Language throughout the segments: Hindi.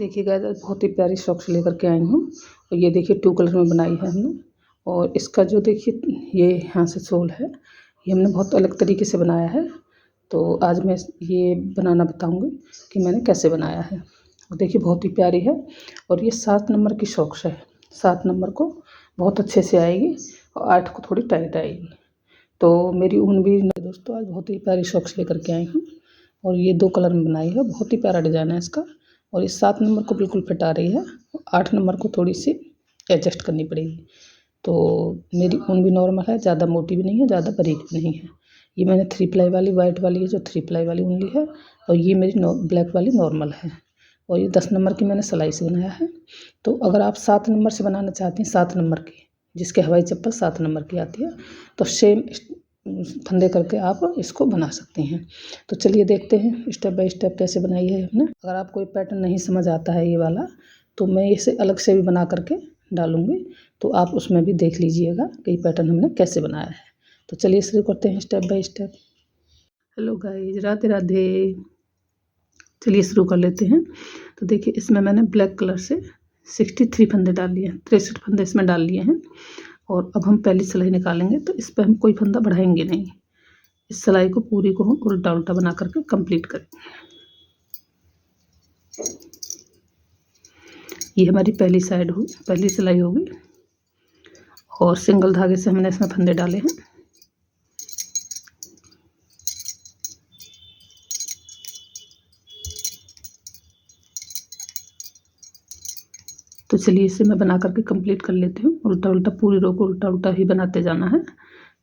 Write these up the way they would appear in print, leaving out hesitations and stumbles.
देखिए गाइस, आज बहुत ही प्यारी सॉक्स लेकर के आई हूँ। और ये देखिए 2 कलर में बनाई है हमने। और इसका जो देखिए ये यहाँ से सोल है, ये हमने बहुत अलग तरीके से बनाया है। तो आज मैं ये बनाना बताऊँगी कि मैंने कैसे बनाया है। और देखिए बहुत ही प्यारी है। और ये 7 नंबर की सॉक्स है। 7 नंबर को बहुत अच्छे से आएगी और 8 को थोड़ी टाइट आएगी। तो मेरी ऊन भी दोस्तों आज बहुत ही प्यारी सॉक्स लेकर के आई हूँ। और ये 2 कलर में बनाई है, बहुत ही प्यारा डिज़ाइन है इसका। और इस 7 नंबर को बिल्कुल फिट आ रही है, 8 नंबर को थोड़ी सी एडजस्ट करनी पड़ेगी। तो मेरी ऊन भी नॉर्मल है, ज़्यादा मोटी भी नहीं है, ज़्यादा बारीक भी नहीं है। ये मैंने 3 प्लाई वाली वाइट वाली है जो 3 प्लाई वाली ऊन ली है। और ये मेरी ब्लैक वाली नॉर्मल है। और ये 10 नंबर की मैंने सिलाई से बनाया है। तो अगर आप 7 नंबर से बनाना चाहती हैं, 7 नंबर की, जिसके हवाई चप्पल 7 नंबर की आती है, तो सेम फंदे करके आप इसको बना सकती हैं। तो चलिए देखते हैं स्टेप बाय स्टेप कैसे बनाई है हमने। अगर आपको कोई पैटर्न नहीं समझ आता है ये वाला, तो मैं इसे अलग से भी बना करके डालूँगी, तो आप उसमें भी देख लीजिएगा कि पैटर्न हमने कैसे बनाया है। तो चलिए शुरू करते हैं step by step. Hello guys, Radhe Radhe. चलिए शुरू कर लेते हैं। तो देखिए इसमें मैंने ब्लैक कलर से 63 फंदे डाल लिए हैं, 63 फंदे इसमें डाल लिए हैं। और अब हम पहली सिलाई निकालेंगे, तो इस पर हम कोई फंदा बढ़ाएंगे नहीं। इस सिलाई को पूरी को हम उल्टा उल्टा बना करके कंप्लीट करेंगे। ये हमारी पहली साइड हो, पहली सिलाई होगी। और सिंगल धागे से हमने इसमें फंदे डाले हैं। तो चलिए इसे मैं बना करके कंप्लीट कर लेती हूँ। उल्टा उल्टा पूरी रो को उल्टा उल्टा ही बनाते जाना है।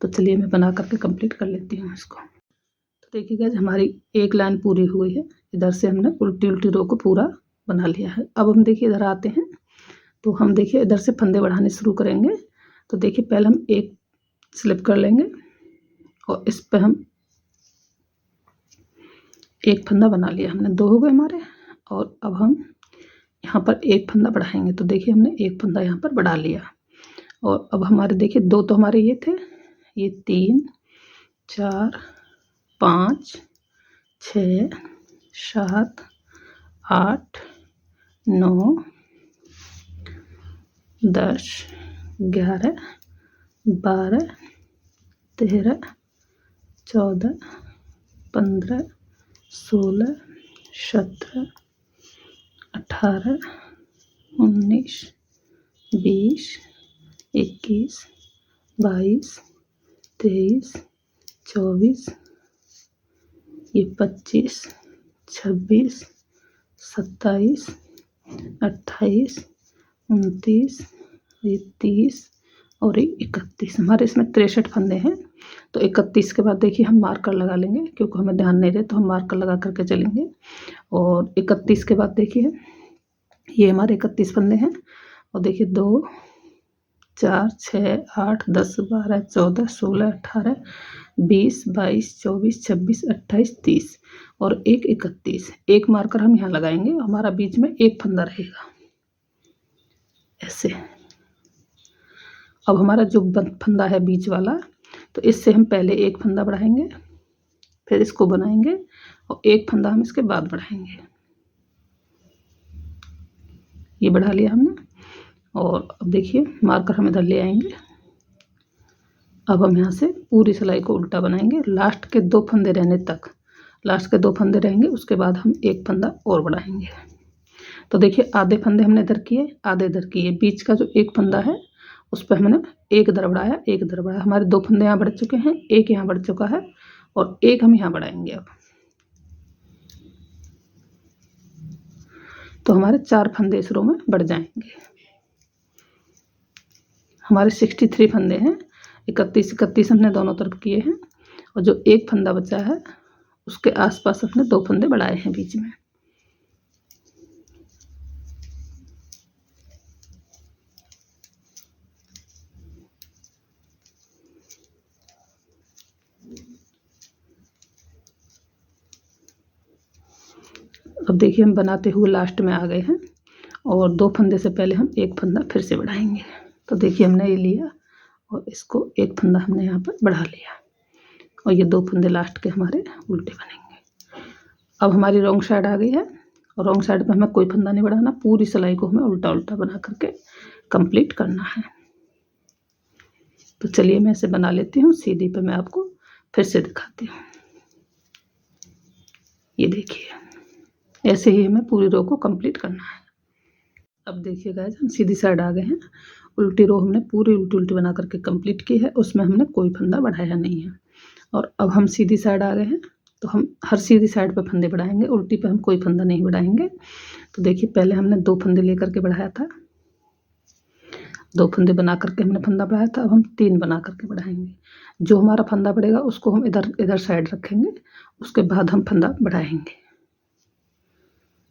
तो चलिए मैं बना करके कंप्लीट कर लेती हूँ इसको। तो देखिए गाइस, हमारी एक लाइन पूरी हुई है। इधर से हमने उल्टी उल्टी रो को पूरा बना लिया है। अब हम देखिए इधर आते हैं, तो हम देखिए इधर से फंदे बढ़ाने शुरू करेंगे। तो देखिए पहले हम एक स्लिप कर लेंगे और इस पर हम एक फंदा बना लिया हमने, 2 हो गए हमारे। और अब हम यहाँ पर एक फंदा बढ़ाएंगे। तो देखिए हमने एक फंदा यहाँ पर बढ़ा लिया। और अब हमारे देखिए 2 तो हमारे ये थे, ये 3 4 5 6 7 8 9 10 11 12 13 14 15 16 17 18 19 20 21 22 23 24 ये 25 26 27 28 29 ये 30 और ये 31। हमारे इसमें 63 फंदे हैं। तो 31 के बाद देखिए हम मार्कर लगा लेंगे, क्योंकि हमें ध्यान नहीं रहे तो हम मार्कर लगा करके चलेंगे। और 31 के बाद देखिए ये हमारे 31 फंदे हैं। और देखिए 2 4 6 8 10 12 14 16 18 20 22 24 26 28 30 और एक 31। एक मार्कर हम यहाँ लगाएंगे, हमारा बीच में एक फंदा रहेगा ऐसे। अब हमारा जो फंदा है बीच वाला, तो इससे हम पहले एक फंदा बढ़ाएंगे, फिर इसको बनाएंगे और एक फंदा हम इसके बाद बढ़ाएंगे। ये बढ़ा लिया हमने। और अब देखिए मार्कर हम इधर ले आएंगे। अब हम यहाँ से पूरी सिलाई को उल्टा बनाएंगे लास्ट के 2 फंदे रहने तक। लास्ट के 2 फंदे रहेंगे, उसके बाद हम एक फंदा और बढ़ाएंगे। तो देखिए आधे फंदे हमने इधर किए, आधे इधर किए। बीच का जो एक फंदा है उस पर हमने एक इधर बढ़ाया, एक इधर बढ़ाया। हमारे 2 फंदे यहाँ बढ़ चुके हैं, एक यहाँ बढ़ चुका है और एक हम यहाँ बढ़ाएंगे। अब तो हमारे 4 फंदे इस रो में बढ़ जाएंगे। हमारे 63 फंदे हैं, 31 हमने दोनों तरफ किए हैं। और जो एक फंदा बचा है उसके आसपास हमने 2 फंदे बढ़ाए हैं बीच में। अब देखिए हम बनाते हुए लास्ट में आ गए हैं और 2 फंदे से पहले हम एक फंदा फिर से बढ़ाएंगे। तो देखिए हमने ये लिया और इसको एक फंदा हमने यहाँ पर बढ़ा लिया और ये 2 फंदे लास्ट के हमारे उल्टे बनेंगे। अब हमारी रॉन्ग साइड आ गई है और रॉन्ग साइड पे हमें कोई फंदा नहीं बढ़ाना, पूरी सिलाई को हमें उल्टा उल्टा बना करके कंप्लीट करना है। तो चलिए मैं इसे बना लेती हूँ, सीधी पे मैं आपको फिर से दिखाती हूँ। ये देखिए ऐसे ही हमें पूरी रो को कंप्लीट करना है। अब देखिए गाइस हम सीधी साइड आ गए हैं। उल्टी रो हमने पूरी उल्टी उल्टी बना करके कंप्लीट की है, उसमें हमने कोई फंदा बढ़ाया नहीं है। और अब हम सीधी साइड आ गए हैं, तो हम हर सीधी साइड पे फंदे बढ़ाएंगे, उल्टी पे हम कोई फंदा नहीं बढ़ाएंगे। तो देखिए पहले हमने 2 फंदे लेकर के बढ़ाया था, 2 फंदे बना करके हमने फंदा बढ़ाया था। अब हम 3 बना करके बढ़ाएंगे। जो हमारा फंदा बढ़ेगा उसको हम इधर इधर साइड रखेंगे, उसके बाद हम फंदा बढ़ाएंगे।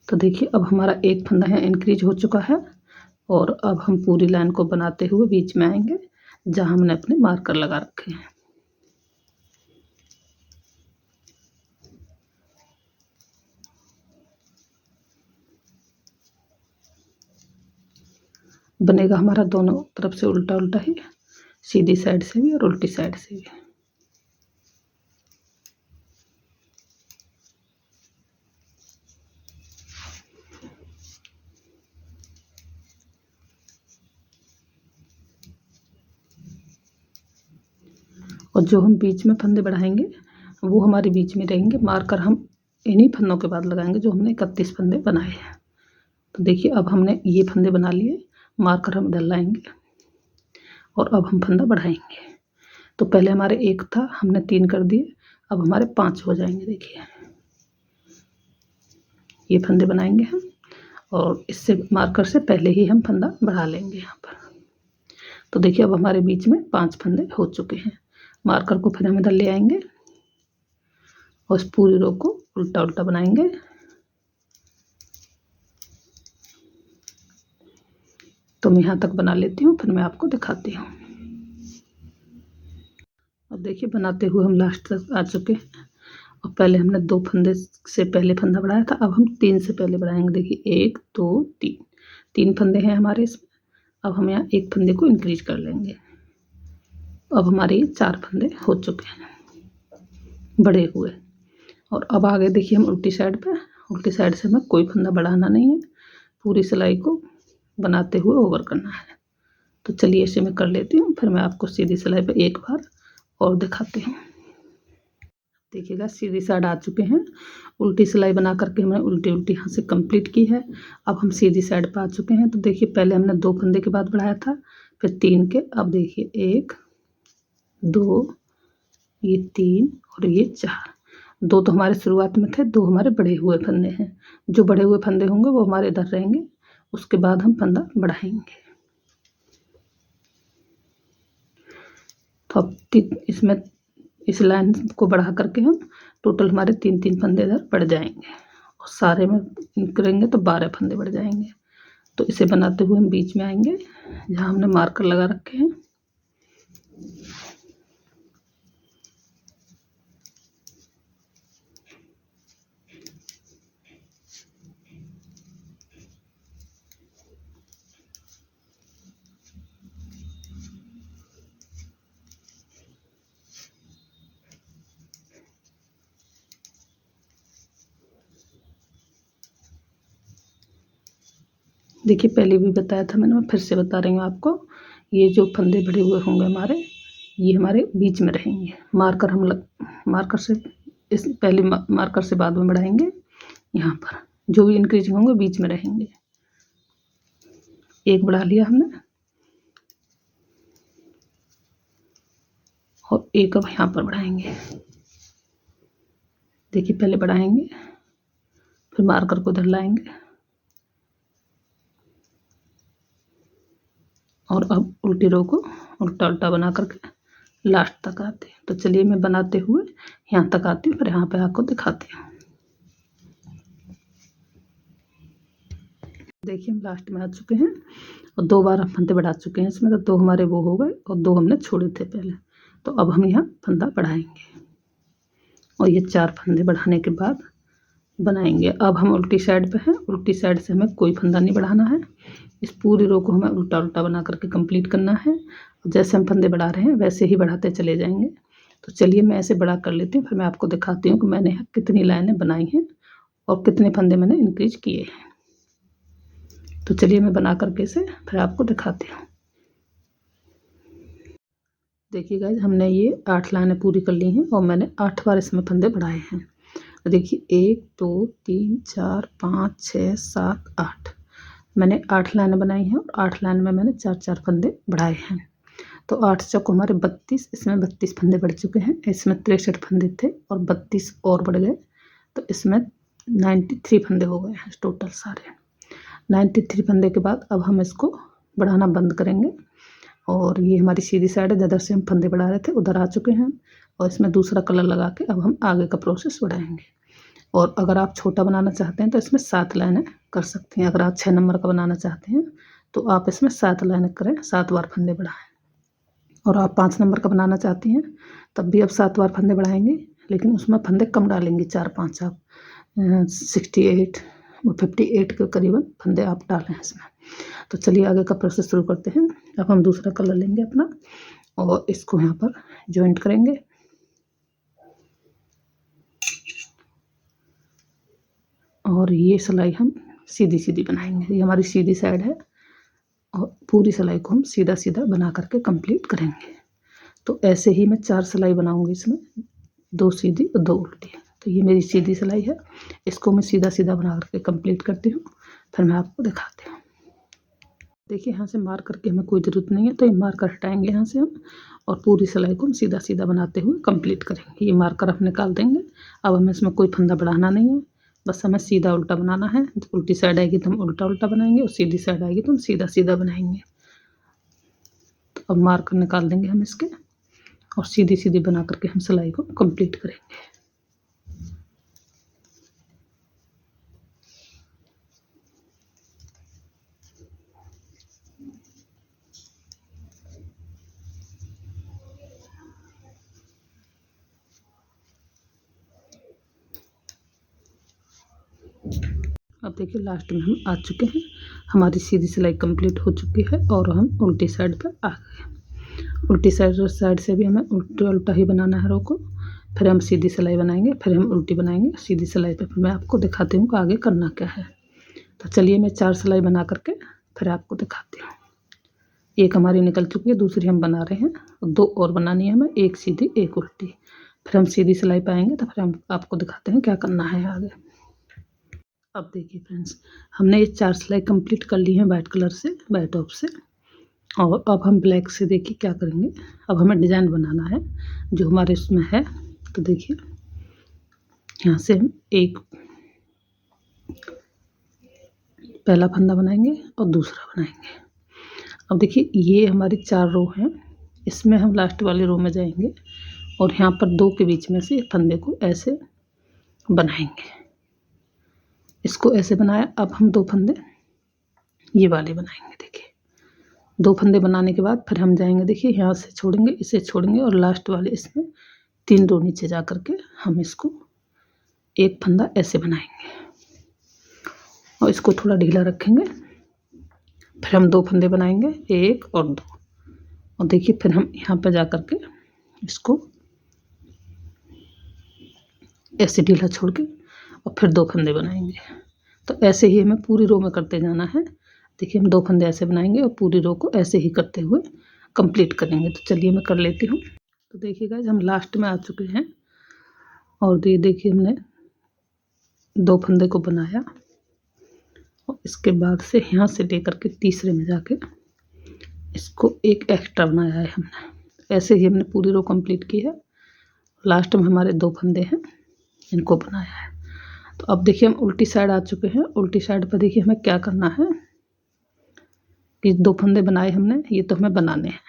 तो देखिए अब हमारा एक फंदा है इंक्रीज हो चुका है, और अब हम पूरी लाइन को बनाते हुए बीच में आएंगे जहां हमने अपने मार्कर लगा रखे हैं। बनेगा हमारा दोनों तरफ से उल्टा उल्टा ही, सीधी साइड से भी और उल्टी साइड से भी। और जो हम बीच में फंदे बढ़ाएंगे वो हमारे बीच में रहेंगे, मार्कर हम इन्हीं फंदों के बाद लगाएंगे जो हमने 31 फंदे बनाए हैं। तो देखिए अब हमने ये फंदे बना लिए, मार्कर हम इधर लाएंगे और अब हम फंदा बढ़ाएंगे। तो पहले हमारे 1 था, हमने 3 कर दिए, अब हमारे 5 हो जाएंगे। देखिए ये फंदे बनाएंगे हम, और इससे मार्कर से पहले ही हम फंदा बढ़ा लेंगे यहाँ पर। तो देखिए अब हमारे बीच में 5 फंदे हो चुके हैं। मार्कर को फिर हम इधर ले आएंगे और इस पूरी रो को उल्टा उल्टा बनाएंगे। तो मैं यहाँ तक बना लेती हूँ, फिर मैं आपको दिखाती हूँ। अब देखिए बनाते हुए हम लास्ट तक आ चुके हैं, और पहले हमने 2 फंदे से पहले फंदा बढ़ाया था, अब हम 3 से पहले बढ़ाएंगे। देखिए 1 2 3, 3 फंदे हैं हमारे इसमें। अब हम यहाँ 1 फंदे को इंक्रीज कर लेंगे। अब हमारे ये 4 फंदे हो चुके हैं बड़े हुए। और अब आगे देखिए हम उल्टी साइड पे, उल्टी साइड से हमें कोई फंदा बढ़ाना नहीं है, पूरी सिलाई को बनाते हुए ओवर करना है। तो चलिए इसे मैं कर लेती हूँ, फिर मैं आपको सीधी सिलाई पे एक बार और दिखाती हूँ। देखिएगा सीधी साइड आ चुके हैं, उल्टी सिलाई बना करके हमने उल्टी उल्टी यहाँ से कंप्लीट की है। अब हम सीधी साइड पे आ चुके हैं। तो देखिए पहले हमने 2 फंदे के बाद बढ़ाया था, फिर 3 के, अब देखिए 1 2 ये 3 और ये 4। 2 तो हमारे शुरुआत में थे, 2 हमारे बढ़े हुए फंदे हैं। जो बढ़े हुए फंदे होंगे वो हमारे इधर रहेंगे, उसके बाद हम फंदा बढ़ाएंगे। तो अब इसमें इस लाइन को बढ़ा करके हम टोटल हमारे 3-3 फंदे इधर बढ़ जाएंगे, और सारे में करेंगे तो 12 फंदे बढ़ जाएंगे। तो इसे बनाते हुए हम बीच में आएंगे जहाँ हमने मार्कर लगा रखे हैं। देखिए पहले भी बताया था मैंने, मैं फिर से बता रही हूँ आपको। ये जो फंदे बढ़े हुए होंगे हमारे, ये हमारे बीच में रहेंगे। मार्कर हम मार्कर से इस पहले मार्कर से बाद में बढ़ाएंगे। यहाँ पर जो भी इंक्रीज होंगे बीच में रहेंगे। एक बढ़ा लिया हमने, और एक अब यहाँ पर बढ़ाएंगे। देखिए पहले बढ़ाएंगे, फिर मार्कर को इधर लाएंगे, और अब उल्टी रो को उल्टा उल्टा बना करके लास्ट तक आते हैं। तो चलिए मैं बनाते हुए यहाँ तक आती हूँ, फिर यहाँ पे आपको दिखाती हूँ। देखिए हम लास्ट में आ चुके हैं, और 2 बार हम फंदे बढ़ा चुके हैं इसमें। तो 2 हमारे वो हो गए, और 2 हमने छोड़े थे पहले। तो अब हम यहाँ फंदा बढ़ाएंगे, और ये 4 फंदे बढ़ाने के बाद बनाएंगे। अब हम उल्टी साइड पे हैं, उल्टी साइड से हमें कोई फंदा नहीं बढ़ाना है। इस पूरी रो को हमें उल्टा उल्टा बना करके कंप्लीट करना है। जैसे हम फंदे बढ़ा रहे हैं वैसे ही बढ़ाते चले जाएंगे। तो चलिए मैं ऐसे बड़ा कर लेती हूँ, फिर मैं आपको दिखाती हूँ कि मैंने यहाँ कितनी लाइनें बनाई हैं और कितने फंदे मैंने इंक्रीज किए हैं। तो चलिए मैं बना करके इसे फिर आपको दिखाती हूँ। देखिए गाइस, हमने ये 8 लाइनें पूरी कर ली हैं और मैंने 8 बार इसमें फंदे बढ़ाए हैं। देखिए 1 2 3 4 5 6 7 8 मैंने 8 लाइनें बनाई हैं और 8 लाइन में मैंने 4-4 फंदे बढ़ाए हैं। तो 8 चौको हमारे 32, इसमें 32 फंदे बढ़ चुके हैं। इसमें 63 फंदे थे और 32 और बढ़ गए, तो इसमें 93 फंदे हो गए हैं टोटल सारे। 93 फंदे के बाद अब हम इसको बढ़ाना बंद करेंगे और ये हमारी सीधी साइड है, जिधर से हम फंदे बढ़ा रहे थे उधर आ चुके हैं और इसमें दूसरा कलर लगा के अब हम आगे का प्रोसेस बढ़ाएंगे। और अगर आप छोटा बनाना चाहते हैं तो इसमें 7 लाइनें कर सकते हैं। अगर आप 6 नंबर का बनाना चाहते हैं तो आप इसमें 7 लाइनें करें, 7 बार फंदे बढ़ाएं। और आप 5 नंबर का बनाना चाहती हैं तब भी आप 7 बार फंदे बढ़ाएंगे, लेकिन उसमें फंदे कम डालेंगे, 4-5 आप 68 58 के करीबन फंदे आप डालें इसमें। तो चलिए आगे का प्रोसेस शुरू करते हैं। अब हम दूसरा कलर लेंगे अपना और इसको यहाँ पर जॉइंट करेंगे। और ये सिलाई हम सीधी सीधी बनाएंगे। ये हमारी सीधी साइड है और पूरी सिलाई को हम सीधा सीधा बना करके कंप्लीट करेंगे। तो ऐसे ही मैं 4 सिलाई बनाऊंगी इसमें, 2 सीधी और 2 उल्टी। तो ये मेरी सीधी सिलाई है, इसको मैं सीधा सीधा बना करके कंप्लीट करती हूँ, फिर मैं आपको दिखाती हूँ। देखिए यहाँ से मार्कर की हमें कोई ज़रूरत नहीं है, तो ये मार्कर हटाएंगे यहाँ से हम और पूरी सिलाई को हम सीधा सीधा बनाते हुए कंप्लीट करेंगे। ये मार्कर हम निकाल देंगे। अब हमें इसमें कोई फंदा बढ़ाना नहीं है, बस हमें सीधा उल्टा बनाना है। उल्टी साइड आएगी तो हम उल्टा उल्टा बनाएंगे और सीधी साइड आएगी तो हम सीधा सीधा बनाएंगे। तो अब मार्कर निकाल देंगे हम इसके और सीधी सीधी बना करके हम सिलाई को कंप्लीट करेंगे। अब देखिए लास्ट में हम आ चुके हैं, हमारी सीधी सिलाई कंप्लीट हो चुकी है और हम उल्टी साइड पर आ गए। उल्टी साइड से भी हमें उल्टा उल्टा ही बनाना है रो को, फिर हम सीधी सिलाई बनाएंगे, फिर हम उल्टी बनाएंगे सीधी सिलाई पे। फिर मैं आपको दिखाती हूँ कि आगे करना क्या है। तो चलिए मैं 4 सिलाई बना करके फिर आपको दिखाती हूँ। एक हमारी निकल चुकी है, दूसरी हम बना रहे हैं, 2 और बनानी है हमें, 1 सीधी 1 उल्टी। फिर हम सीधी सिलाई पाएंगे तो फिर हम आपको दिखाते हैं क्या करना है आगे। अब देखिए फ्रेंड्स, हमने ये 4 सिलाई कंप्लीट कर ली है वाइट कलर से, वाइट टॉप से। और अब हम ब्लैक से देखिए क्या करेंगे। अब हमें डिज़ाइन बनाना है जो हमारे इसमें है। तो देखिए यहाँ से हम एक पहला फंदा बनाएंगे और दूसरा बनाएंगे। अब देखिए ये हमारी 4 रो हैं, इसमें हम लास्ट वाले रो में जाएंगे और यहाँ पर 2 के बीच में से फंदे को ऐसे बनाएंगे। इसको ऐसे बनाया। अब हम 2 फंदे ये वाले बनाएंगे। देखिए 2 फंदे बनाने के बाद फिर हम जाएंगे, देखिए यहाँ से छोड़ेंगे, इसे छोड़ेंगे और लास्ट वाले इसमें 3 रो नीचे जा करके हम इसको एक फंदा ऐसे बनाएंगे और इसको थोड़ा ढीला रखेंगे। फिर हम 2 फंदे बनाएंगे, 1 और 2, और देखिए फिर हम यहाँ पर जा करके इसको ऐसे ढीला छोड़ के और फिर 2 फंदे बनाएंगे। तो ऐसे ही हमें पूरी रो में करते जाना है। देखिए हम 2 फंदे ऐसे बनाएंगे और पूरी रो को ऐसे ही करते हुए कंप्लीट करेंगे। तो चलिए मैं कर लेती हूँ। तो देखिए गाइस, हम लास्ट में आ चुके हैं और ये देखिए हमने 2 फंदे को बनाया और इसके बाद से यहाँ से लेकर के तीसरे में जाके इसको एक एक्स्ट्रा बनाया है हमने। ऐसे ही हमने पूरी रो कंप्लीट की है। लास्ट में हमारे 2 फंदे हैं, इनको बनाया है। तो अब देखिए हम उल्टी साइड आ चुके हैं। उल्टी साइड पर देखिए हमें क्या करना है कि 2 फंदे बनाए हमने, ये तो हमें बनाने हैं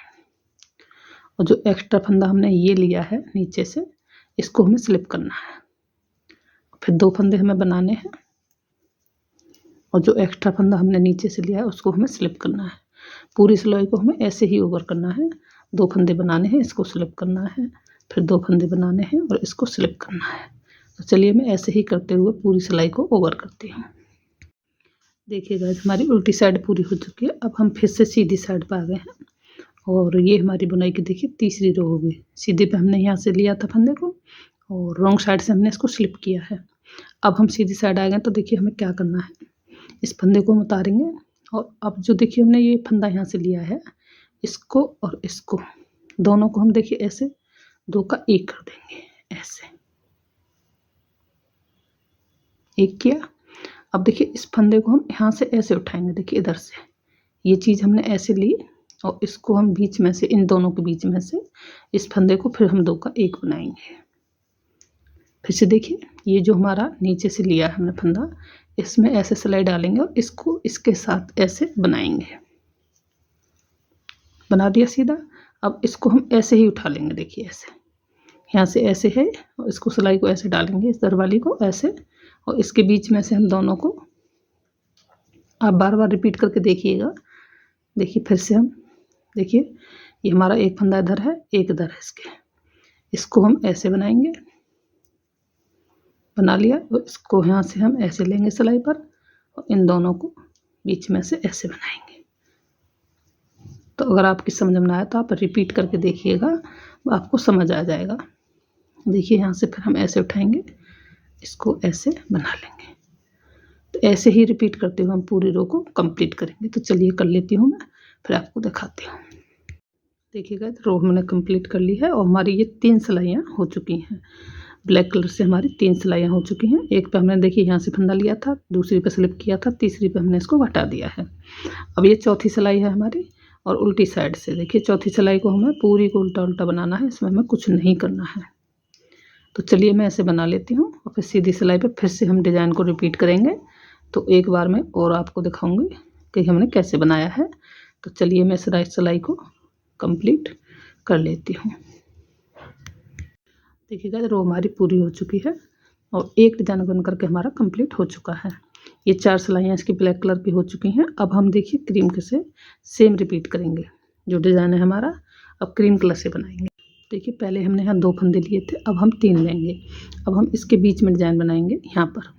और जो एक्स्ट्रा फंदा हमने ये लिया है नीचे से, इसको हमें स्लिप करना है। फिर 2 फंदे हमें बनाने हैं और जो एक्स्ट्रा फंदा हमने नीचे से लिया है उसको हमें स्लिप करना है। पूरी सिलाई को हमें ऐसे ही ओवर करना है। 2 फंदे बनाने हैं, इसको स्लिप करना है, फिर 2 फंदे बनाने हैं और इसको स्लिप करना है। तो चलिए मैं ऐसे ही करते हुए पूरी सिलाई को ओवर करती हूँ। देखिए गाइस, हमारी उल्टी साइड पूरी हो चुकी है। अब हम फिर से सीधी साइड पर आ गए हैं और ये हमारी बुनाई की देखिए तीसरी रो हो गई। सीधे पे हमने यहाँ से लिया था फंदे को और रॉन्ग साइड से हमने इसको स्लिप किया है। अब हम सीधी साइड आ गए। तो देखिए हमें क्या करना है, इस फंदे को हम उतारेंगे और अब जो देखिए हमने ये फंदा यहाँ से लिया है, इसको और इसको दोनों को हम देखिए ऐसे 2 का 1 कर देंगे, ऐसे 1 किया। अब देखिए इस फंदे को हम यहाँ से ऐसे उठाएंगे, देखिए इधर से ये चीज़ हमने ऐसे ली और इसको हम बीच में से, इन दोनों के बीच में से इस फंदे को फिर हम 2 का 1 बनाएंगे। फिर से देखिए ये जो हमारा नीचे से लिया है हमने फंदा, इसमें ऐसे सिलाई डालेंगे और इसको इसके साथ ऐसे बनाएंगे। बना दिया सीधा। अब इसको हम ऐसे ही उठा लेंगे, देखिए ऐसे यहाँ से ऐसे है और इसको सिलाई को ऐसे डालेंगे, इस दरवाली को ऐसे, और इसके बीच में से हम दोनों को, आप बार बार रिपीट करके देखिएगा। देखिए फिर से हम देखिए ये हमारा एक फंदा इधर है, एक इधर है, इसको हम ऐसे बनाएंगे, बना लिया। और इसको यहाँ से हम ऐसे लेंगे सिलाई पर और इन दोनों को बीच में से ऐसे बनाएंगे। तो अगर आपकी समझ में आया तो आप रिपीट करके देखिएगा, आपको समझ आ जाएगा। देखिए यहाँ से फिर हम ऐसे उठाएंगे, इसको ऐसे बना लेंगे। तो ऐसे ही रिपीट करते हुए हम पूरी रो को कंप्लीट करेंगे। तो चलिए कर लेती हूँ मैं, फिर आपको दिखाती हूँ। देखिएगा रो हमने कंप्लीट कर ली है और हमारी ये 3 सिलाइयाँ हो चुकी हैं। ब्लैक कलर से हमारी 3 सिलाइयाँ हो चुकी हैं। एक पे हमने देखिए यहाँ से फंदा लिया था, दूसरी पे स्लिप किया था, तीसरी पे हमने इसको घटा दिया है। अब ये चौथी सिलाई है हमारी और उल्टी साइड से देखिए चौथी सिलाई को हमें पूरी को उल्टा उल्टा बनाना है, इसमें हमें कुछ नहीं करना है। तो चलिए मैं ऐसे बना लेती हूँ और फिर सीधी सिलाई पे फिर से हम डिज़ाइन को रिपीट करेंगे। तो एक बार मैं और आपको दिखाऊंगी कि हमने कैसे बनाया है। तो चलिए मैं सिलाई को कंप्लीट कर लेती हूँ। देखिएगा रो हमारी पूरी हो चुकी है और एक डिज़ाइन बन करके हमारा कंप्लीट हो चुका है। ये 4 सिलाइयाँ इसकी ब्लैक कलर की हो चुकी हैं। अब हम देखिए क्रीम के से सेम रिपीट करेंगे, जो डिज़ाइन है हमारा अब क्रीम कलर से बनाएंगे। देखिए पहले हमने यहाँ 2 फंदे लिए थे, अब हम 3 लेंगे। अब हम इसके बीच में डिज़ाइन बनाएंगे, यहाँ पर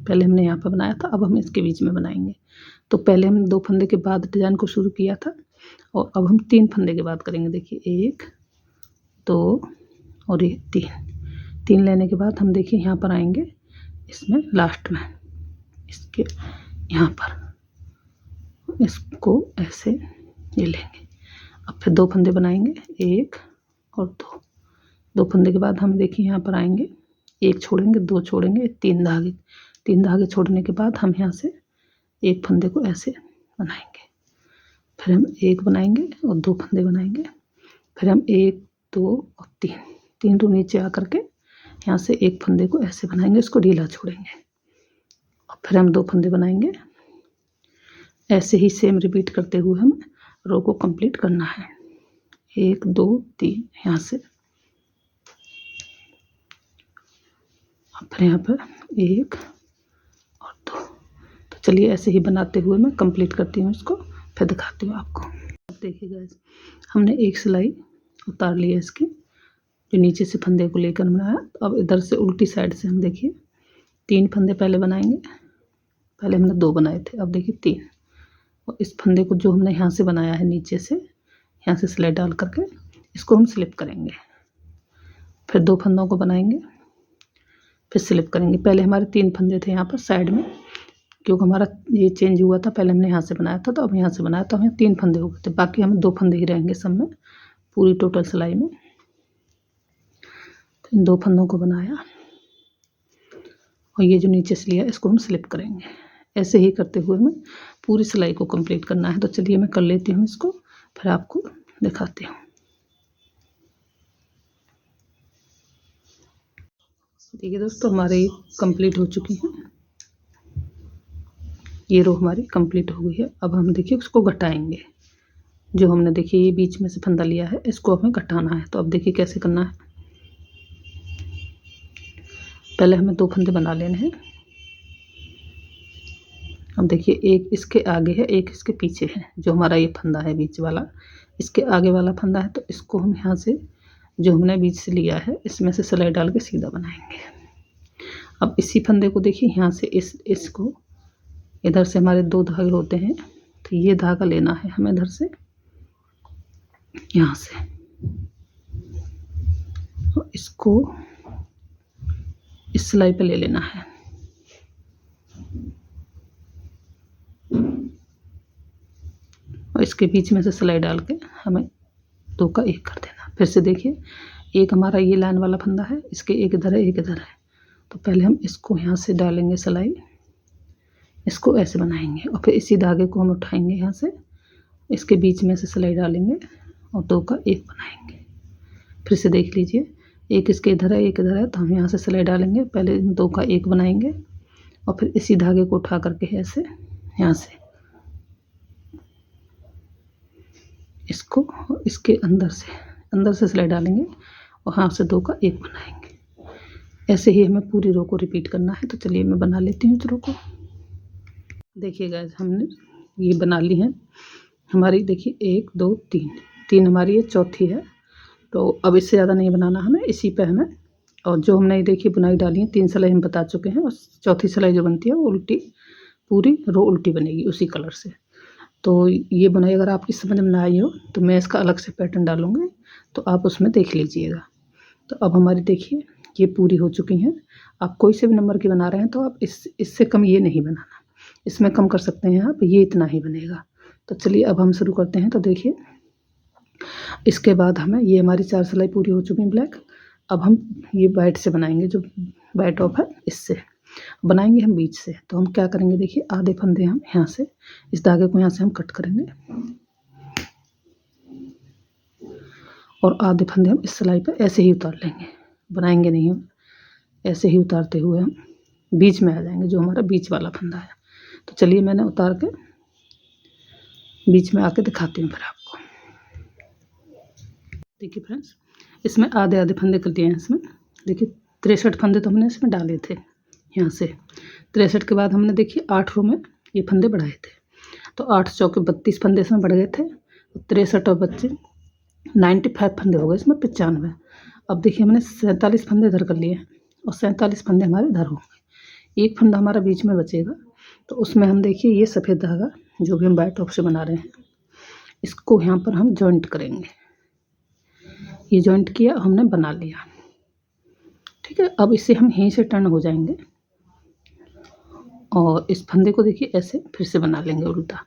पहले हमने यहाँ पर बनाया था, अब हम इसके बीच में बनाएंगे। तो पहले हमने 2 फंदे के बाद डिज़ाइन को शुरू किया था और अब हम 3 फंदे के बाद करेंगे। देखिए 1 2 और ये 3 लेने के बाद हम देखिए यहाँ पर आएंगे, इसमें लास्ट में इसके यहाँ पर इसको ऐसे ये लेंगे। अब फिर 2 फंदे बनाएंगे, 1 और 2 फंदे के बाद हम देखिए यहाँ पर आएंगे, 1 छोड़ेंगे, 2 छोड़ेंगे, 3 धागे छोड़ने के बाद हम यहाँ से एक फंदे को ऐसे बनाएंगे। फिर हम 1 बनाएंगे और 2 फंदे बनाएंगे। फिर हम 1 2 और 3 रो नीचे आकर के यहाँ से एक फंदे को ऐसे बनाएंगे, इसको ढीला छोड़ेंगे और फिर हम 2 फंदे बनाएंगे। ऐसे ही सेम रिपीट करते हुए हम रो को कंप्लीट करना है। 1 2 3 यहाँ से, और फिर यहाँ पर 1 और 2। तो चलिए ऐसे ही बनाते हुए मैं कंप्लीट करती हूँ इसको, फिर दिखाती हूँ आपको। अब देखिए गाइस हमने एक सिलाई उतार ली है इसकी, जो नीचे से फंदे को लेकर बनाया। तो अब इधर से उल्टी साइड से हम देखिए 3 फंदे पहले बनाएंगे। पहले हमने 2 बनाए थे, अब देखिए 3। और इस फंदे को जो हमने यहाँ से बनाया है नीचे से, यहाँ से सिलाई डाल करके इसको हम स्लिप करेंगे। फिर 2 फंदों को बनाएंगे, फिर स्लिप करेंगे। पहले हमारे 3 फंदे थे यहाँ पर साइड में, क्योंकि हमारा ये चेंज हुआ था, पहले हमने यहाँ से बनाया था तो अब यहाँ से बनाया, तो हमें 3 फंदे हो गए थे। बाकी हमें 2 फंदे ही रहेंगे सब में, पूरी टोटल सिलाई में। तो इन 2 फंदों को बनाया और ये जो नीचे से लिया इसको हम स्लिप करेंगे। ऐसे ही करते हुए हमें पूरी सिलाई को कंप्लीट करना है। तो चलिए मैं कर लेती हूँ इसको, फिर आपको दिखाती हूँ। देखिए दोस्तों हमारी कंप्लीट हो चुकी है, ये रो हमारी कंप्लीट हो गई है। अब हम देखिए उसको घटाएंगे। जो हमने देखिए ये बीच में से फंदा लिया है, इसको हमें घटाना है। तो अब देखिए कैसे करना है। पहले हमें 2 फंदे बना लेने हैं। अब देखिए एक इसके आगे है, एक इसके पीछे है। जो हमारा ये फंदा है बीच वाला, इसके आगे वाला फंदा है, तो इसको हम यहाँ से जो हमने बीच से लिया है इसमें से सिलाई डाल के सीधा बनाएंगे। अब इसी फंदे को देखिए यहाँ से इसको इधर से हमारे 2 धागे होते हैं, तो ये धागा लेना है हमें इधर से, यहाँ से, और इसको इस सिलाई पे ले लेना है। और इसके बीच में से सिलाई डाल के हमें 2 का 1 कर देना। फिर से देखिए, एक हमारा ये लाइन वाला फंदा है, इसके एक इधर है, एक इधर है। तो पहले हम इसको यहाँ से डालेंगे सिलाई, इसको ऐसे बनाएंगे और फिर इसी धागे को हम उठाएंगे यहाँ से, इसके बीच में से सिलाई डालेंगे और 2 का 1 बनाएंगे। फिर से देख लीजिए, एक इसके इधर है, एक इधर है, तो हम यहाँ से सिलाई डालेंगे, पहले 2 का 1 बनाएंगे और फिर इसी धागे को उठा करके ऐसे यहाँ से इसको इसके अंदर से सिलाई डालेंगे और हाथ से 2 का 1 बनाएंगे। ऐसे ही हमें पूरी रो को रिपीट करना है। तो चलिए मैं बना लेती हूँ इस रो को। देखिए गाइस, हमने ये बना ली है हमारी। देखिए 1 2 3 हमारी ये चौथी है। तो अब इससे ज़्यादा नहीं बनाना हमें, इसी पे हमें, और जो हमने देखिए बुनाई डाली है 3 सिलाई हम बता चुके हैं, और चौथी सिलाई जो बनती है वो उल्टी, पूरी रो उल्टी बनेगी उसी कलर से। तो ये बुनाई अगर आपकी समझ में ना आई हो तो मैं इसका अलग से पैटर्न डालूँगी, तो आप उसमें देख लीजिएगा। तो अब हमारी देखिए ये पूरी हो चुकी हैं। आप कोई से भी नंबर की बना रहे हैं तो आप इससे कम ये नहीं बनाना, इसमें कम कर सकते हैं आप, ये इतना ही बनेगा। तो चलिए अब हम शुरू करते हैं। तो देखिए इसके बाद हमें ये हमारी 4 सिलाई पूरी हो चुकी है ब्लैक। अब हम ये वाइट से बनाएंगे, जो वाइट ऑफ है इससे बनाएंगे हम बीच से। तो हम क्या करेंगे, देखिए आधे फंदे हम यहाँ से, इस धागे को यहाँ से हम कट करेंगे और आधे फंदे हम इस सिलाई पर ऐसे ही उतार लेंगे, बनाएंगे नहीं हम, ऐसे ही उतारते हुए हम बीच में आ जाएंगे, जो हमारा बीच वाला फंदा है। तो चलिए मैंने उतार के बीच में आके दिखाती हूँ फिर आपको। देखिए फ्रेंड्स, इसमें आधे आधे फंदे कर दिए हैं इसमें। देखिए 63 फंदे तो हमने इसमें डाले थे यहाँ से। 63 के बाद हमने देखिए 8 रो में ये फंदे बढ़ाए थे, तो 8 चौके 32 फंदे इसमें बढ़ गए थे। 63 और 25 95 फंदे हो गए इसमें, 95। अब देखिए हमने 47 फंदे इधर कर लिए हैं और 47 फंदे हमारे इधर होंगे। एक फंदा हमारा बीच में बचेगा, तो उसमें हम देखिए ये सफ़ेद धागा जो भी हम वाइट टॉप से बना रहे हैं, इसको यहाँ पर हम जॉइंट करेंगे। ये जॉइंट किया, हमने बना लिया, ठीक है। अब इससे हम यहीं से टर्न हो जाएंगे और इस फंदे को देखिए ऐसे फिर से बना लेंगे उल्टा।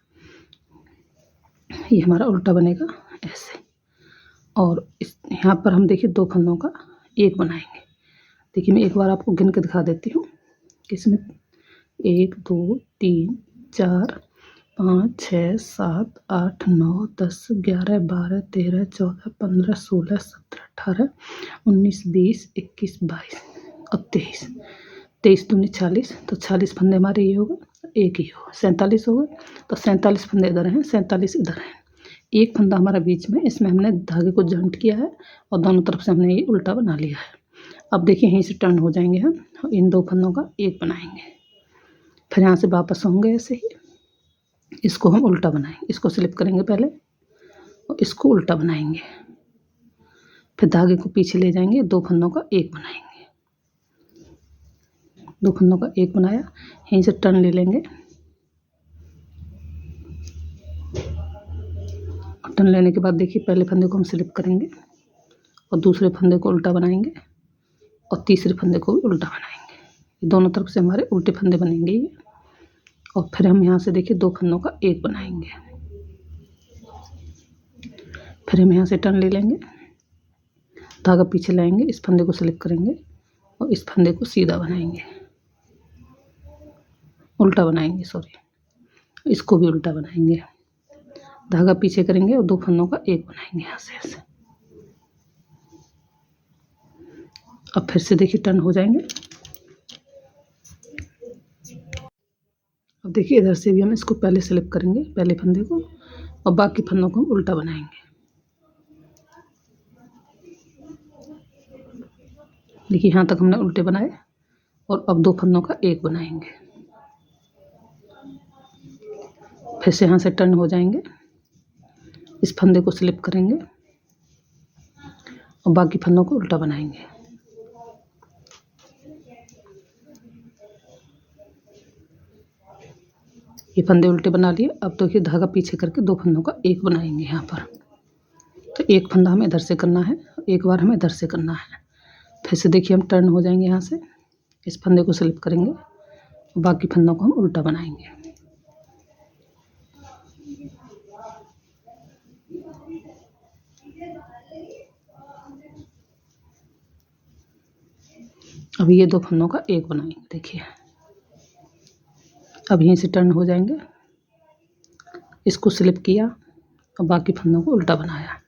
ये हमारा उल्टा बनेगा ऐसे, और इस यहाँ पर हम देखिए 2 फंदों का 1 बनाएंगे। देखिए मैं एक बार आपको गिन के दिखा देती हूँ कि इसमें 1 2 3 4 5 6 7 8 9 10 11 12 13 14 15 16 17 18 19 20 21 22 और 23 दूनी 40। तो 40 फंदे हमारे ये हो गए, एक ही हो 47 हो गए। तो 47 फंदे इधर हैं, 47 इधर हैं। एक फंदा हमारा बीच में, इसमें हमने धागे को जॉइंट किया है और दोनों तरफ से हमने ये उल्टा बना लिया है। अब देखिए यहीं से टर्न हो जाएंगे हम, इन 2 फंदों का 1 बनाएंगे, फिर यहाँ से वापस होंगे ऐसे ही, इसको हम उल्टा बनाएंगे, इसको स्लिप करेंगे पहले और इसको उल्टा बनाएंगे, फिर धागे को पीछे ले जाएंगे, 2 फंदों का 1 बनाएंगे। 2 फंदों का 1 बनाया, यहीं से टर्न ले लेंगे और टर्न लेने के बाद देखिए पहले फंदे को हम स्लिप करेंगे और दूसरे फंदे को उल्टा बनाएंगे और तीसरे फंदे को भी उल्टा बनाएंगे। दोनों तरफ से हमारे उल्टे फंदे बनेंगे ये, और फिर हम यहाँ से देखिए 2 फंदों का 1 बनाएंगे, फिर हम यहाँ से टर्न ले लेंगे, धागा पीछे लाएंगे, इस फंदे को स्लिप करेंगे और इस फंदे को सीधा बनाएंगे, उल्टा बनाएंगे, सॉरी, इसको भी उल्टा बनाएंगे, धागा पीछे करेंगे और 2 फंदों का 1 बनाएंगे यहाँ से ऐसे। अब फिर से देखिए टर्न हो जाएंगे। अब देखिए इधर से भी हम इसको पहले स्लिप करेंगे, पहले फंदे को, और बाकी फंदों को हम उल्टा बनाएंगे। देखिए यहाँ तक हमने उल्टे बनाए और अब 2 फंदों का 1 बनाएंगे, फिर से यहाँ से टर्न हो जाएंगे, इस फंदे को स्लिप करेंगे और बाकी फंदों को उल्टा बनाएंगे। ये फंदे उल्टे बना लिए। अब देखिए धागा पीछे करके 2 फंदों का 1 बनाएंगे यहाँ पर। तो एक फंदा हमें इधर से करना है, एक बार हमें इधर से करना है। फिर से देखिए हम टर्न हो जाएंगे, यहाँ से इस फंदे को स्लिप करेंगे और बाकी फंदों को हम उल्टा बनाएंगे। अब ये 2 फंदों का एक बनाएंगे। देखिए अब यहीं से टर्न हो जाएंगे, इसको स्लिप किया और बाकी फंदों को उल्टा बनाया।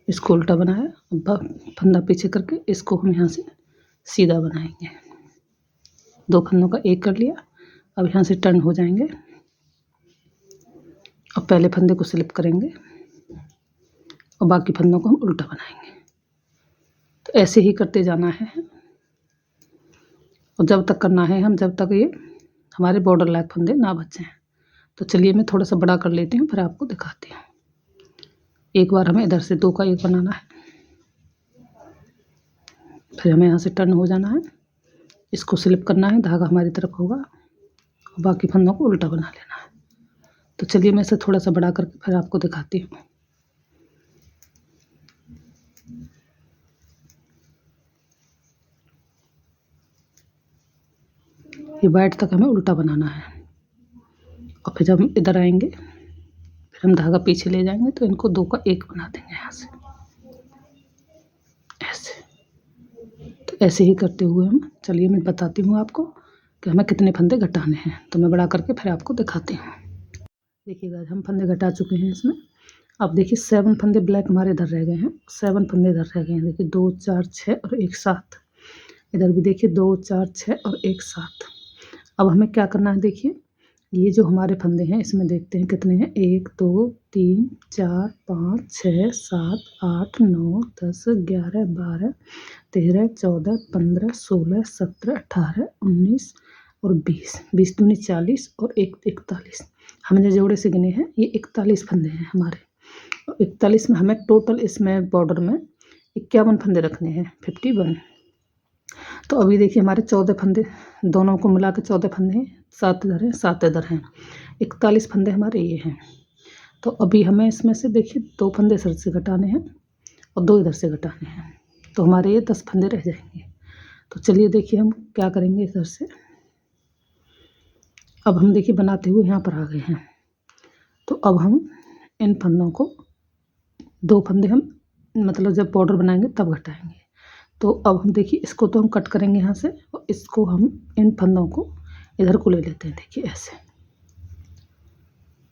इसको उल्टा बनाया, अब फंदा पीछे करके इसको हम यहाँ से सीधा बनाएंगे। 2 फंदों का एक कर लिया। अब यहाँ से टर्न हो जाएंगे और पहले फंदे को स्लिप करेंगे और बाकी फंदों को हम उल्टा बनाएंगे। तो ऐसे ही करते जाना है और जब तक करना है हम, जब तक ये हमारे बॉर्डर लायक फंदे ना बच जाएं। तो चलिए मैं थोड़ा सा बड़ा कर लेती हूँ, फिर आपको दिखाती हूँ। एक बार हमें इधर से 2 का एक बनाना है, फिर हमें यहाँ से टर्न हो जाना है, इसको स्लिप करना है, धागा हमारी तरफ होगा और बाकी फंदों को उल्टा बना लेना है। तो चलिए मैं इसे थोड़ा सा बड़ा करके फिर आपको दिखाती हूँ। ये वाइट तक हमें उल्टा बनाना है और फिर जब हम इधर आएंगे फिर हम धागा पीछे ले जाएंगे तो इनको 2 का एक बना देंगे यहाँ से, ऐसे। तो ऐसे ही करते हुए हम, चलिए मैं बताती हूँ आपको कि हमें कितने फंदे घटाने हैं। तो मैं बड़ा करके फिर आपको दिखाती हूँ। देखिएगा हम फंदे घटा चुके हैं इसमें। अब देखिए 7 फंदे ब्लैक हमारे इधर रह गए हैं, 7 फंदे इधर रह गए हैं। देखिए 2 4 6 और 1 7। इधर भी देखिए 2 4 6 और 1 7। अब हमें क्या करना है, देखिए ये जो हमारे फंदे हैं इसमें देखते हैं कितने हैं। 1 2 3 4 5 6 7 8 9 10 11 12 13 14 15 16 17 18 19 और 20। 20 दूनी 40 और 1 41। हमने जोड़े से गिने हैं, ये 41 फंदे हैं हमारे। और 41 में हमें टोटल इसमें बॉर्डर में 51 फंदे रखने हैं, 51। तो अभी देखिए हमारे 14 फंदे, दोनों को मिला के 14 फंदे हैं। 7 इधर हैं, 7 इधर हैं, 41 फंदे हमारे ये हैं। तो अभी हमें इसमें से देखिए 2 फंदे इधर से घटाने हैं और 2 इधर से घटाने हैं, तो हमारे ये 10 फंदे रह जाएंगे। तो चलिए देखिए हम क्या करेंगे इधर से। अब हम देखिए बनाते हुए यहाँ पर आ गए हैं। तो अब हम इन फंदों को 2 फंदे हम मतलब जब बॉर्डर बनाएंगे तब घटाएंगे। तो अब हम देखिए इसको तो हम कट करेंगे यहाँ से और इसको हम इन फंदों को इधर को ले लेते हैं। देखिए ऐसे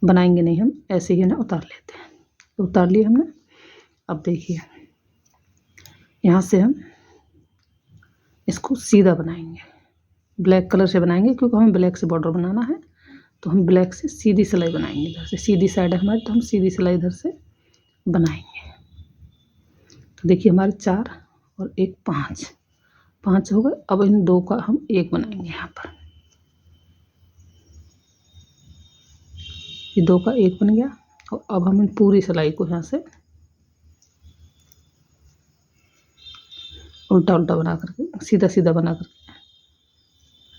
बनाएंगे नहीं हम, ऐसे ही ना उतार लेते हैं। तो उतार लिए हमने। अब देखिए यहाँ से हम इसको सीधा बनाएंगे, ब्लैक कलर से बनाएंगे क्योंकि हमें ब्लैक से बॉर्डर बनाना है। तो हम ब्लैक से सीधी सिलाई बनाएंगे, इधर से सीधी साइड है हमारी, तो हम सीधी सिलाई इधर से बनाएंगे। तो देखिए हमारे 4 और 1 5 हो गए। अब इन 2 का हम 1 बनाएंगे यहाँ पर। ये 2 का 1 बन गया और अब हम इन पूरी सिलाई को यहाँ से उल्टा उल्टा बना करके, सीधा सीधा बना करके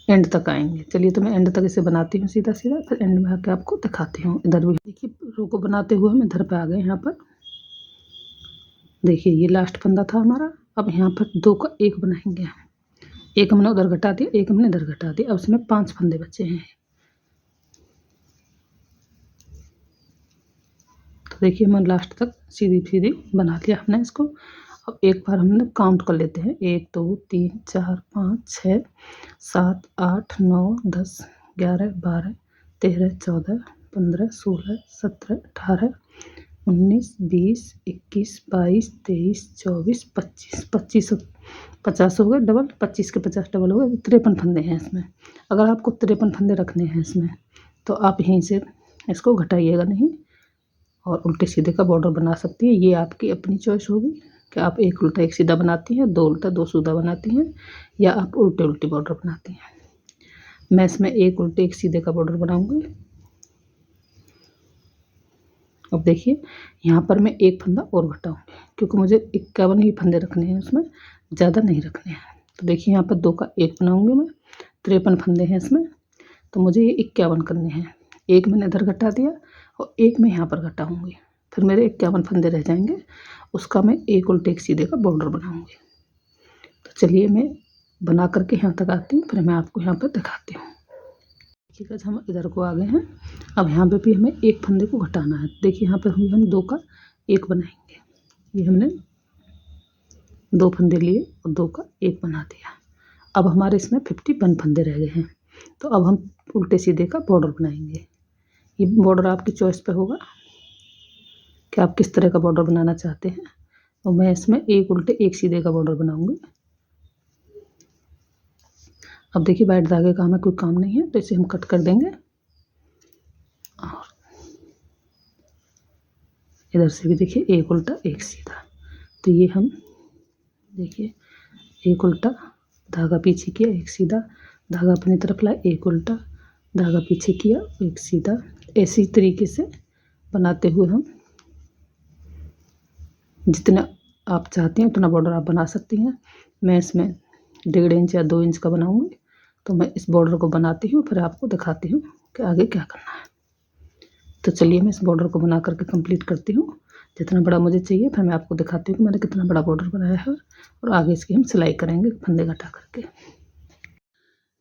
एंड तक आएंगे। चलिए तो मैं एंड तक इसे बनाती हूँ सीधा सीधा, फिर एंड में आके आपको दिखाती हूँ। इधर भी देखिए रो को बनाते हुए हम इधर पे आ गए। यहाँ पर देखिए ये लास्ट फंदा था हमारा। अब यहाँ पर 2 का 1 बनाएंगे हम। 1 हमने उधर घटा दिया, 1 हमने इधर घटा दिया। अब इसमें 5 फंदे बचे हैं। तो देखिए हमने लास्ट तक सीधी सीधी बना लिया हमने इसको। अब एक बार हमने काउंट कर लेते हैं, 1 2 3 4 5 6 7 8 9 10 11 12 13 14 15 16 17 18 19 20 21 22 23 24 25 25 50 हो गए डबल, 25 के 50 डबल हो गए। 53 फंदे हैं इसमें। अगर आपको 53 फंदे रखने हैं इसमें तो आप यहीं से इसको घटाइएगा नहीं और उल्टे सीधे का बॉर्डर बना सकती हैं। ये आपकी अपनी चॉइस होगी कि आप 1 उल्टा 1 सीधा बनाती हैं, 2 उल्टा 2 सीधा बनाती हैं, या आप उल्टे उल्टे बॉर्डर बनाती हैं। मैं इसमें 1 उल्टे 1 सीधे का बॉर्डर बनाऊंगी। अब देखिए यहाँ पर मैं 1 फंदा और घटाऊंगी क्योंकि मुझे 51 ही फंदे रखने हैं, उसमें ज़्यादा नहीं रखने हैं। तो देखिए यहाँ पर 2 का 1 बनाऊंगी मैं। 53 फंदे हैं इसमें, तो मुझे ये 51 करने हैं। 1 मैंने इधर घटा दिया और 1 मैं यहाँ पर घटाऊंगी, फिर मेरे 51 फंदे रह जाएंगे। उसका मैं 1 उल्टे 1 सीधे का बॉर्डर बनाऊंगी। तो चलिए मैं बना करके यहाँ तक आती हूँ, फिर मैं आपको यहाँ पर दिखाती हूँ। देखिए गाइस हम इधर को आ गए हैं। अब यहाँ पे भी हमें एक फंदे को घटाना है। देखिए यहाँ पर हम 2 का 1 बनाएंगे। ये हमने 2 फंदे लिए और 2 का 1 बना दिया। अब हमारे इसमें 51 फंदे रह गए हैं। तो अब हम उल्टे सीधे का बॉर्डर बनाएंगे। ये बॉर्डर आपकी चॉइस पे होगा कि आप किस तरह का बॉर्डर बनाना चाहते हैं। और मैं इसमें एक उल्टे एक सीधे का बॉर्डर बनाऊंगी। अब देखिए वाइट धागे का हमें कोई काम नहीं है, तो इसे हम कट कर देंगे। और इधर से भी देखिए एक उल्टा एक सीधा। तो ये हम देखिए एक उल्टा धागा पीछे किया, एक सीधा धागा अपनी तरफ लाए, एक उल्टा धागा पीछे किया, एक सीधा। ऐसी तरीके से बनाते हुए हम जितना आप चाहते हैं उतना बॉर्डर आप बना सकती हैं। मैं इसमें 1.5 इंच या 2 इंच का बनाऊंगी। तो मैं इस बॉर्डर को बनाती हूँ, फिर आपको दिखाती हूँ कि आगे क्या करना है। तो चलिए मैं इस बॉर्डर को बना करके कंप्लीट करती हूँ। जितना बड़ा मुझे चाहिए फिर मैं आपको दिखाती हूँ कि मैंने कितना बड़ा बॉर्डर बनाया है। और आगे इसकी हम सिलाई करेंगे फंदे घटा करके।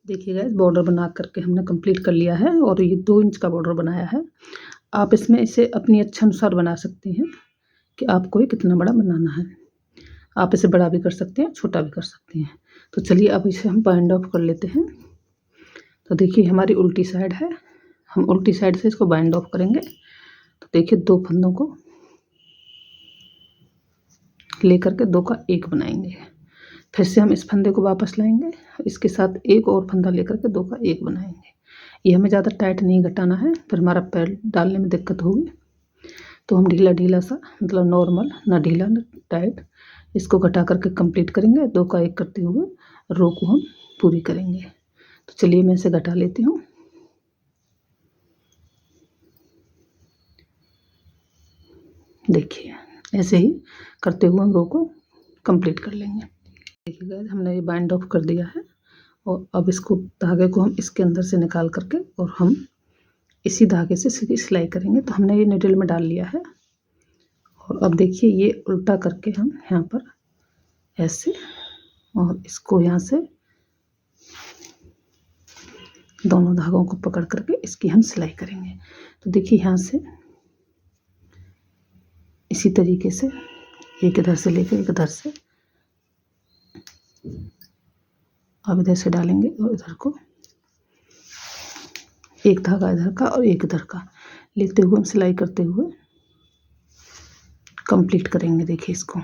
देखिए गाइस बॉर्डर बना करके हमने कंप्लीट कर लिया है और ये 2 इंच का बॉर्डर बनाया है। आप इसमें इसे अपनी इच्छा अनुसार बना सकती हैं कि आपको ये कितना बड़ा बनाना है। आप इसे बड़ा भी कर सकते हैं, छोटा भी कर सकती हैं। तो चलिए अब इसे हम बाइंड ऑफ कर लेते हैं। तो देखिए हमारी उल्टी साइड है, हम उल्टी साइड से इसको बाइंड ऑफ करेंगे। तो देखिए 2 फंदों को लेकर के 2 का 1 बनाएंगे। फिर से हम इस फंदे को वापस लाएंगे, इसके साथ एक और फंदा लेकर के 2 का 1 बनाएंगे। ये हमें ज़्यादा टाइट नहीं घटाना है, फिर हमारा पैर डालने में दिक्कत होगी। तो हम ढीला ढीला सा, मतलब नॉर्मल, ना ढीला ना टाइट, इसको घटा करके कंप्लीट करेंगे। 2 का 1 करते हुए रो को हम पूरी करेंगे। तो चलिए मैं इसे घटा लेती हूँ। देखिए ऐसे ही करते हुए हम रो को कंप्लीट कर लेंगे। देखिए गाइस हमने ये बाइंड ऑफ कर दिया है और अब इसको धागे को हम इसके अंदर से निकाल करके और हम इसी धागे से सीधी सिलाई करेंगे। तो हमने ये नीडल में डाल लिया है और अब देखिए ये उल्टा करके हम यहाँ पर ऐसे और इसको यहाँ से दोनों धागों को पकड़ करके इसकी हम सिलाई करेंगे। तो देखिए यहाँ से इसी तरीके से एक इधर से लेकर एक इधर से, अब इधर से डालेंगे और इधर को एक धागा इधर का और एक इधर का लेते हुए हम सिलाई करते हुए कंप्लीट करेंगे। देखिए इसको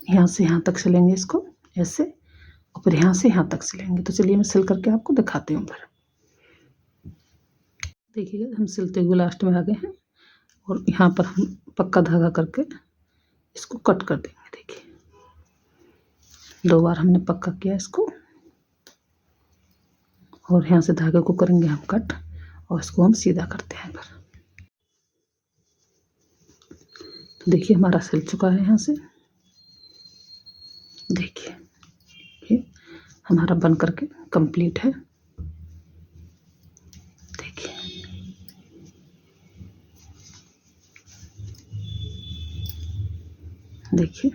यहाँ से यहाँ तक सिलेंगे इसको ऐसे, और फिर यहाँ से यहाँ तक सिलेंगे। तो चलिए मैं सिल करके आपको दिखाती हूँ। फिर देखिएगा हम सिलते हुए लास्ट में आ गए हैं और यहाँ पर हम पक्का धागा करके इसको कट कर देंगे। देखिए 2 बार हमने पक्का किया इसको और यहाँ से धागे को करेंगे हम कट और इसको हम सीधा करते हैं। फिर तो देखिए हमारा सिल चुका है यहाँ से। देखिए ये हमारा बन करके कंप्लीट है। देखिए देखिए